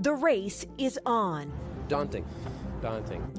The race is on. Daunting.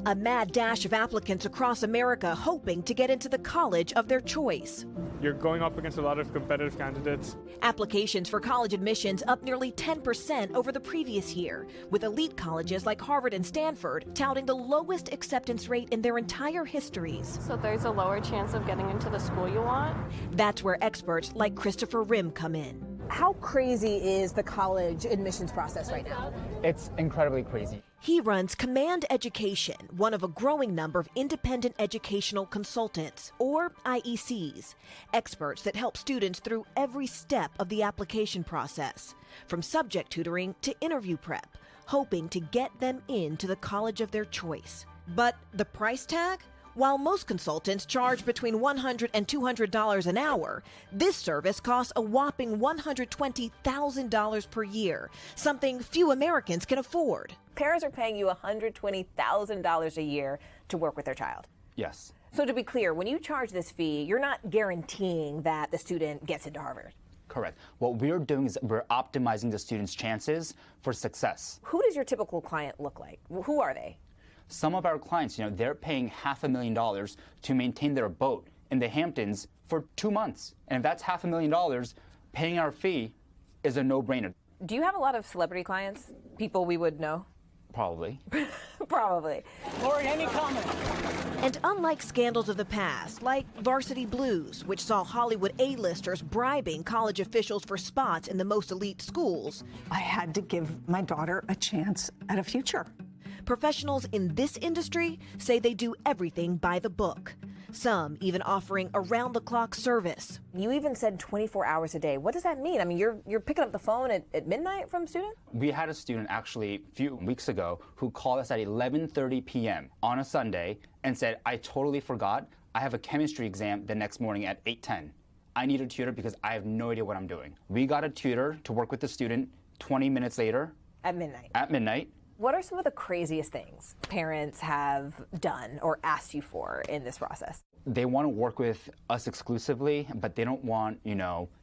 A mad dash of applicants across America hoping to get into the college of their choice. You're going up against a lot of competitive candidates. Applications for college admissions up nearly 10% over the previous year, with elite colleges like Harvard and Stanford touting the lowest acceptance rate in their entire histories. So there's a lower chance of getting into the school you want? That's where experts like Christopher Rim come in. How crazy is the college admissions process right now? It's incredibly crazy. He runs Command Education, one of a growing number of independent educational consultants, or IECs, experts that help students through every step of the application process, from subject tutoring to interview prep, hoping to get them into the college of their choice. But the price tag? While most consultants charge between $100 and $200 an hour, this service costs a whopping $120,000 per year, something few Americans can afford. Parents are paying you $120,000 a year to work with their child. Yes. So to be clear, when you charge this fee, you're not guaranteeing that the student gets into Harvard. Correct. What we're doing is we're optimizing the student's chances for success. Who does your typical client look like? Who are they? Some of our clients, they're paying $500,000 to maintain their boat in the Hamptons for 2 months. And if that's $500,000, paying our fee is a no-brainer. Do you have a lot of celebrity clients? People we would know? Probably. Probably. Lori, any comment? And unlike scandals of the past, like Varsity Blues, which saw Hollywood A-listers bribing college officials for spots in the most elite schools, I had to give my daughter a chance at a future. professionals in this industry say they do everything by the book. Some even offering around-the-clock service. You even said 24 hours a day. What does that mean? I mean, you're picking up the phone at midnight from a student? We had a student actually a few weeks ago who called us at 11:30 p.m. on a Sunday and said, I totally forgot. I have a chemistry exam the next morning at 8:10. I need a tutor because I have no idea what I'm doing. We got a tutor to work with the student 20 minutes later. At midnight? At midnight. What are some of the craziest things parents have done or asked you for in this process? They want to work with us exclusively, but they don't want,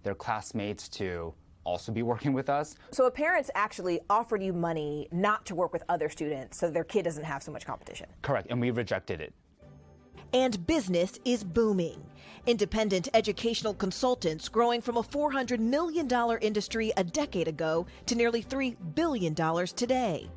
their classmates to also be working with us. So parents actually offered you money not to work with other students so their kid doesn't have so much competition? Correct, and we rejected it. And business is booming. Independent educational consultants growing from a $400 million industry a decade ago to nearly $3 billion today.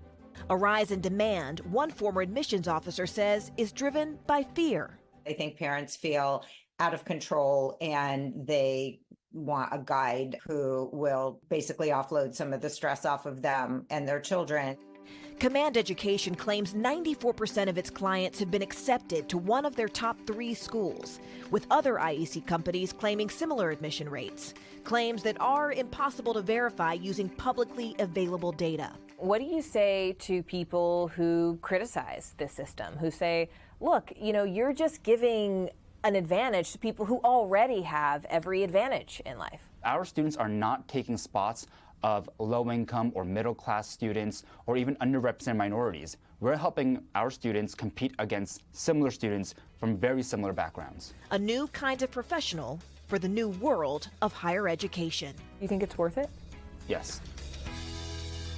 A rise in demand, one former admissions officer says, is driven by fear. I think parents feel out of control and they want a guide who will basically offload some of the stress off of them and their children. Command Education claims 94% of its clients have been accepted to one of their top 3 schools, with other IEC companies claiming similar admission rates, claims that are impossible to verify using publicly available data. What do you say to people who criticize this system, who say, look, you're just giving an advantage to people who already have every advantage in life? Our students are not taking spots of low-income or middle-class students or even underrepresented minorities. We're helping our students compete against similar students from very similar backgrounds. A new kind of professional for the new world of higher education. You think it's worth it? Yes.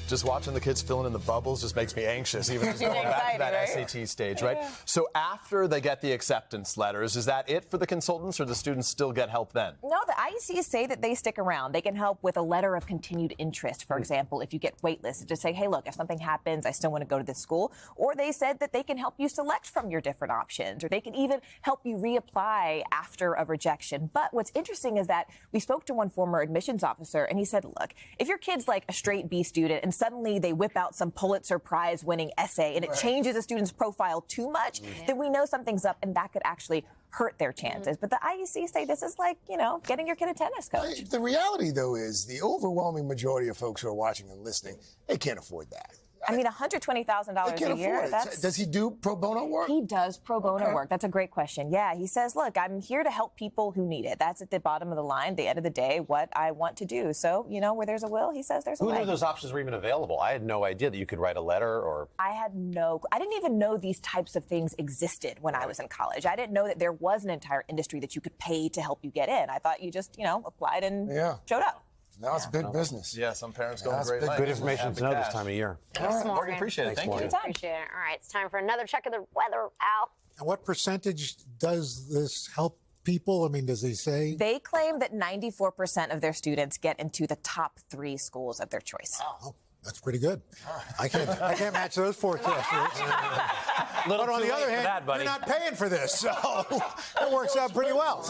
Just watching the kids filling in the bubbles just makes me anxious, even just going back to that right? SAT stage, right? Yeah. So after they get the acceptance letters, is that it for the consultants, or do the students still get help then? No, the IECs say that they stick around. They can help with a letter of continued interest, for example, if you get waitlisted, to say, hey, look, if something happens, I still want to go to this school. Or they said that they can help you select from your different options, or they can even help you reapply after a rejection. But what's interesting is that we spoke to one former admissions officer, and he said, look, if your kid's like a straight B student and suddenly they whip out some Pulitzer Prize winning essay and it changes a student's profile too much, then we know something's up and that could actually hurt their chances. But the IEC say this is like, getting your kid a tennis coach. The reality, though, is the overwhelming majority of folks who are watching and listening, they can't afford that. I mean, $120,000 a year. Does he do pro bono work? He does pro bono work. That's a great question. Yeah, he says, look, I'm here to help people who need it. That's at the bottom of the line, the end of the day, what I want to do. So, where there's a will, he says there's a way. Who knew those options were even available? I had no idea that you could write a letter or... I didn't even know these types of things existed when I was in college. I didn't know that there was an entire industry that you could pay to help you get in. I thought you just, applied and showed up. Now it's big business. Yeah, some parents go That's great big lengths. Good information to know this time of year. Morgan, appreciate it. Thank you. Appreciate it. All right, it's time for another check of the weather, Al. And what percentage does this help people? I mean, does he say? They claim that 94% of their students get into the top 3 schools of their choice. Oh, that's pretty good. I can't match those forecasts. But on the other hand, you're not paying for this, so it works out pretty well.